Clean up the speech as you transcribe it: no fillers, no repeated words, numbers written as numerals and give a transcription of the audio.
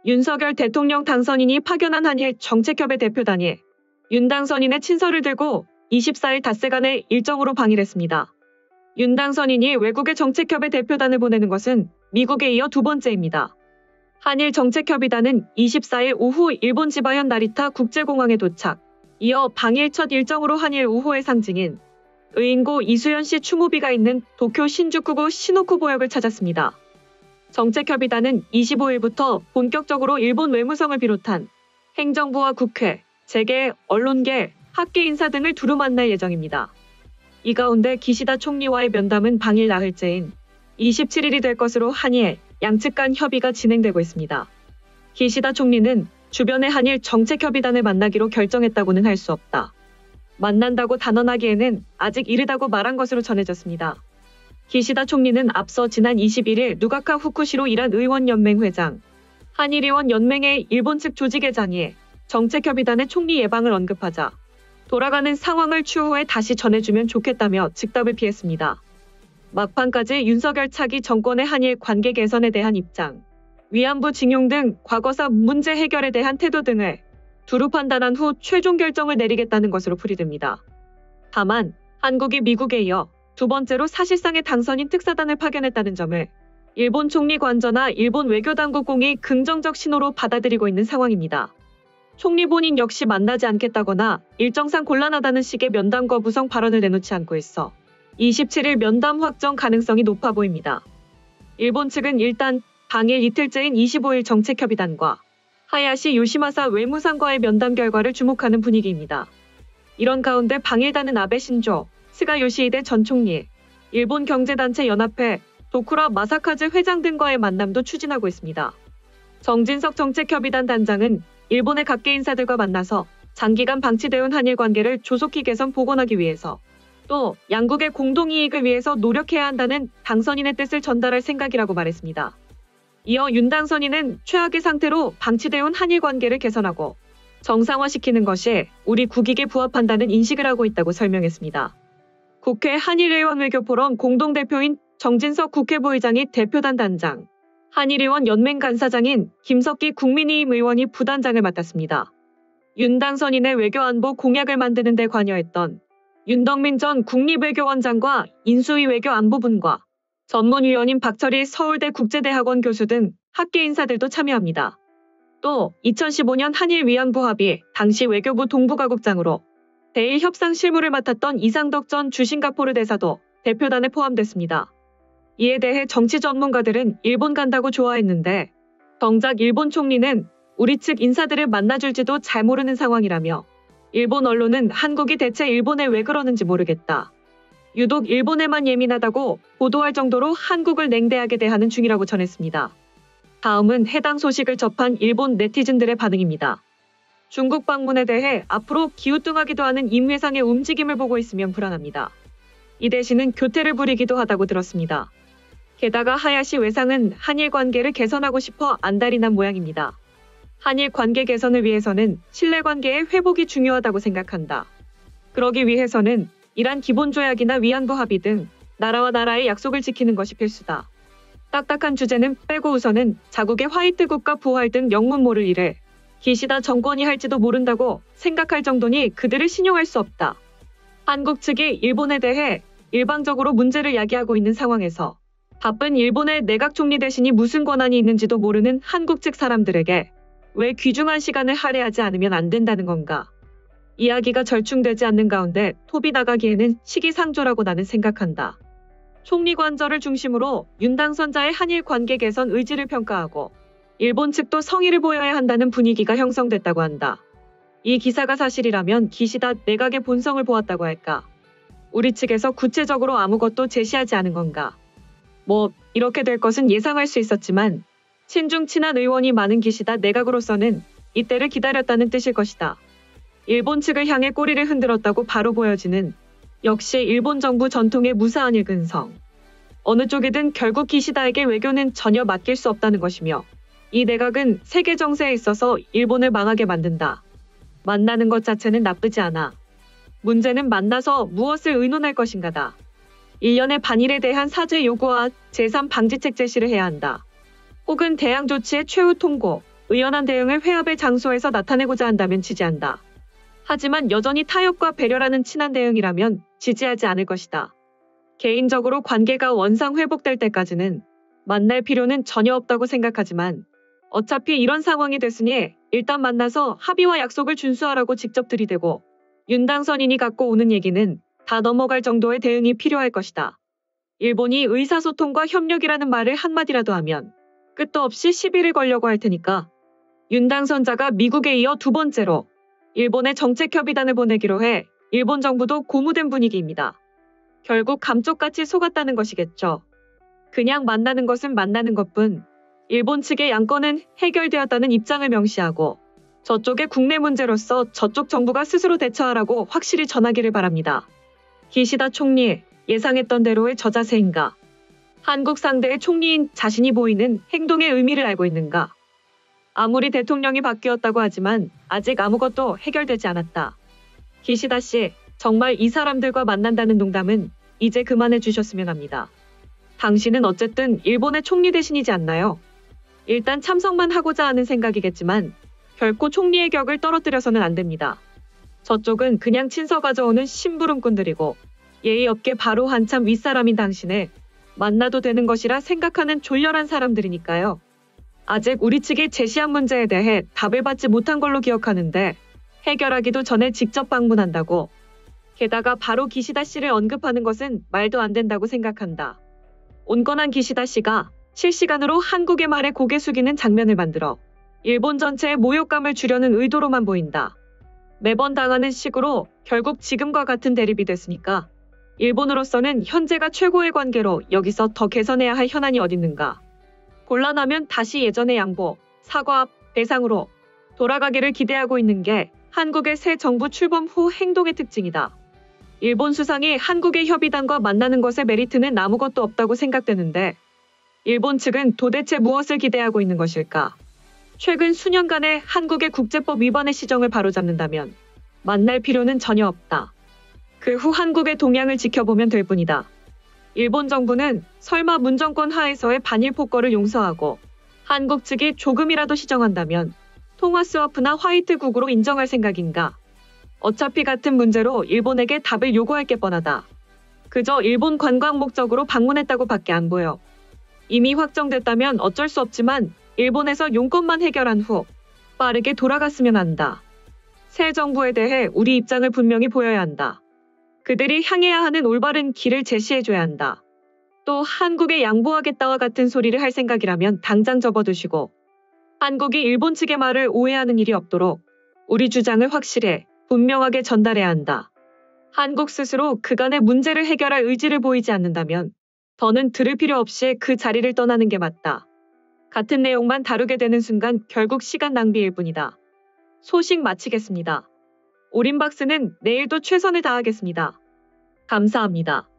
윤석열 대통령 당선인이 파견한 한일 정책협의 대표단이 윤 당선인의 친서를 들고 24일 닷새간의 일정으로 방일했습니다. 윤 당선인이 외국의 정책협의 대표단을 보내는 것은 미국에 이어 두 번째입니다. 한일 정책협의단은 24일 오후 일본 지바현 나리타 국제공항에 도착, 이어 방일 첫 일정으로 한일 우호의 상징인 의인고 이수연 씨 추모비가 있는 도쿄 신주쿠구 시노쿠보역을 찾았습니다. 정책협의단은 25일부터 본격적으로 일본 외무성을 비롯한 행정부와 국회, 재계, 언론계, 학계 인사 등을 두루 만날 예정입니다. 이 가운데 기시다 총리와의 면담은 방일 나흘째인 27일이 될 것으로 한일 양측 간 협의가 진행되고 있습니다. 기시다 총리는 주변의 한일 정책협의단을 만나기로 결정했다고는 할 수 없다. 만난다고 단언하기에는 아직 이르다고 말한 것으로 전해졌습니다. 기시다 총리는 앞서 지난 21일 누가카 후쿠시로 이란 의원연맹 회장, 한일의원연맹의 일본 측 조직회장이 정책협의단의 총리 예방을 언급하자 돌아가는 상황을 추후에 다시 전해주면 좋겠다며 즉답을 피했습니다. 막판까지 윤석열 차기 정권의 한일 관계 개선에 대한 입장, 위안부 징용 등 과거사 문제 해결에 대한 태도 등을 두루 판단한 후 최종 결정을 내리겠다는 것으로 풀이됩니다. 다만 한국이 미국에 이어 두 번째로 사실상의 당선인 특사단을 파견했다는 점을 일본 총리 관저나 일본 외교당국공이 긍정적 신호로 받아들이고 있는 상황입니다. 총리 본인 역시 만나지 않겠다거나 일정상 곤란하다는 식의 면담 거부성 발언을 내놓지 않고 있어 27일 면담 확정 가능성이 높아 보입니다. 일본 측은 일단 당일 이틀째인 25일 정책협의단과 하야시 요시마사 외무상과의 면담 결과를 주목하는 분위기입니다. 이런 가운데 방일단은 아베 신조, 스가 요시히데 전 총리, 일본 경제단체 연합회, 도쿠라 마사카즈 회장 등과의 만남도 추진하고 있습니다. 정진석 정책협의단 단장은 일본의 각계 인사들과 만나서 장기간 방치되어 한일 관계를 조속히 개선 복원하기 위해서 또 양국의 공동이익을 위해서 노력해야 한다는 당선인의 뜻을 전달할 생각이라고 말했습니다. 이어 윤 당선인은 최악의 상태로 방치되어 한일 관계를 개선하고 정상화시키는 것이 우리 국익에 부합한다는 인식을 하고 있다고 설명했습니다. 국회 한일의원 외교포럼 공동대표인 정진석 국회부의장이 대표단 단장, 한일의원 연맹 간사장인 김석기 국민의힘 의원이 부단장을 맡았습니다. 윤 당선인의 외교안보 공약을 만드는 데 관여했던 윤덕민 전 국립외교원장과 인수위 외교안보분과 전문위원인 박철희 서울대 국제대학원 교수 등 학계 인사들도 참여합니다. 또 2015년 한일 위안부 합의 당시 외교부 동북아국장으로 대일 협상 실무를 맡았던 이상덕 전 주싱가포르 대사도 대표단에 포함됐습니다. 이에 대해 정치 전문가들은 일본 간다고 좋아했는데 정작 일본 총리는 우리 측 인사들을 만나줄지도 잘 모르는 상황이라며 일본 언론은 한국이 대체 일본에 왜 그러는지 모르겠다. 유독 일본에만 예민하다고 보도할 정도로 한국을 냉대하게 대하는 중이라고 전했습니다. 다음은 해당 소식을 접한 일본 네티즌들의 반응입니다. 중국 방문에 대해 앞으로 기우뚱하기도 하는 임 회장의 움직임을 보고 있으면 불안합니다. 이 대신은 교태를 부리기도 하다고 들었습니다. 게다가 하야시 외상은 한일 관계를 개선하고 싶어 안달이 난 모양입니다. 한일 관계 개선을 위해서는 신뢰관계의 회복이 중요하다고 생각한다. 그러기 위해서는 이란 기본조약이나 위안부 합의 등 나라와 나라의 약속을 지키는 것이 필수다. 딱딱한 주제는 빼고 우선은 자국의 화이트 국가 부활 등 영문 모를 일을 기시다 정권이 할지도 모른다고 생각할 정도니 그들을 신용할 수 없다. 한국 측이 일본에 대해 일방적으로 문제를 야기하고 있는 상황에서 바쁜 일본의 내각 총리 대신이 무슨 권한이 있는지도 모르는 한국 측 사람들에게 왜 귀중한 시간을 할애하지 않으면 안 된다는 건가? 이야기가 절충되지 않는 가운데 톱이 나가기에는 시기상조라고 나는 생각한다. 총리 관저를 중심으로 윤 당선자의 한일 관계 개선 의지를 평가하고 일본 측도 성의를 보여야 한다는 분위기가 형성됐다고 한다. 이 기사가 사실이라면 기시다 내각의 본성을 보았다고 할까? 우리 측에서 구체적으로 아무것도 제시하지 않은 건가? 이렇게 될 것은 예상할 수 있었지만 친중 친한 의원이 많은 기시다 내각으로서는 이때를 기다렸다는 뜻일 것이다. 일본 측을 향해 꼬리를 흔들었다고 바로 보여지는 역시 일본 정부 전통의 무사한 일근성. 어느 쪽이든 결국 기시다에게 외교는 전혀 맡길 수 없다는 것이며 이 내각은 세계 정세에 있어서 일본을 망하게 만든다. 만나는 것 자체는 나쁘지 않아. 문제는 만나서 무엇을 의논할 것인가다. 1년의 반일에 대한 사죄 요구와 제3 방지책 제시를 해야 한다. 혹은 대항 조치의 최후 통고 의연한 대응을 회합의 장소에서 나타내고자 한다면 지지한다. 하지만 여전히 타협과 배려라는 친한 대응이라면 지지하지 않을 것이다. 개인적으로 관계가 원상 회복될 때까지는 만날 필요는 전혀 없다고 생각하지만 어차피 이런 상황이 됐으니 일단 만나서 합의와 약속을 준수하라고 직접 들이대고 윤당선인이 갖고 오는 얘기는 다 넘어갈 정도의 대응이 필요할 것이다. 일본이 의사소통과 협력이라는 말을 한마디라도 하면 끝도 없이 시비를 걸려고 할 테니까 윤당선자가 미국에 이어 두 번째로 일본에 정책협의단을 보내기로 해 일본 정부도 고무된 분위기입니다. 결국 감쪽같이 속았다는 것이겠죠. 그냥 만나는 것은 만나는 것뿐 일본 측의 양건은 해결되었다는 입장을 명시하고 저쪽의 국내 문제로서 저쪽 정부가 스스로 대처하라고 확실히 전하기를 바랍니다. 기시다 총리, 예상했던 대로의 저 자세인가? 한국 상대의 총리인 자신이 보이는 행동의 의미를 알고 있는가? 아무리 대통령이 바뀌었다고 하지만 아직 아무것도 해결되지 않았다. 기시다 씨, 정말 이 사람들과 만난다는 농담은 이제 그만해 주셨으면 합니다. 당신은 어쨌든 일본의 총리 대신이지 않나요? 일단 참석만 하고자 하는 생각이겠지만 결코 총리의 격을 떨어뜨려서는 안 됩니다. 저쪽은 그냥 친서 가져오는 심부름꾼들이고 예의 없게 바로 한참 윗사람인 당신을 만나도 되는 것이라 생각하는 졸렬한 사람들이니까요. 아직 우리 측이 제시한 문제에 대해 답을 받지 못한 걸로 기억하는데 해결하기도 전에 직접 방문한다고. 게다가 바로 기시다 씨를 언급하는 것은 말도 안 된다고 생각한다. 온건한 기시다 씨가 실시간으로 한국의 말에 고개 숙이는 장면을 만들어 일본 전체의 모욕감을 주려는 의도로만 보인다. 매번 당하는 식으로 결국 지금과 같은 대립이 됐으니까 일본으로서는 현재가 최고의 관계로 여기서 더 개선해야 할 현안이 어딨는가. 곤란하면 다시 예전의 양보, 사과, 배상으로 돌아가기를 기대하고 있는 게 한국의 새 정부 출범 후 행동의 특징이다. 일본 수상이 한국의 협의단과 만나는 것의 메리트는 아무것도 없다고 생각되는데 일본 측은 도대체 무엇을 기대하고 있는 것일까? 최근 수년간의 한국의 국제법 위반의 시정을 바로잡는다면 만날 필요는 전혀 없다. 그 후 한국의 동향을 지켜보면 될 뿐이다. 일본 정부는 설마 문정권 하에서의 반일 폭거를 용서하고 한국 측이 조금이라도 시정한다면 통화 스와프나 화이트국으로 인정할 생각인가? 어차피 같은 문제로 일본에게 답을 요구할 게 뻔하다. 그저 일본 관광 목적으로 방문했다고 밖에 안 보여. 이미 확정됐다면 어쩔 수 없지만 일본에서 용건만 해결한 후 빠르게 돌아갔으면 한다. 새 정부에 대해 우리 입장을 분명히 보여야 한다. 그들이 향해야 하는 올바른 길을 제시해줘야 한다. 또 한국에 양보하겠다와 같은 소리를 할 생각이라면 당장 접어두시고 한국이 일본 측의 말을 오해하는 일이 없도록 우리 주장을 확실해 분명하게 전달해야 한다. 한국 스스로 그간의 문제를 해결할 의지를 보이지 않는다면 더는 들을 필요 없이 그 자리를 떠나는 게 맞다. 같은 내용만 다루게 되는 순간 결국 시간 낭비일 뿐이다. 소식 마치겠습니다. 오림박스는 내일도 최선을 다하겠습니다. 감사합니다.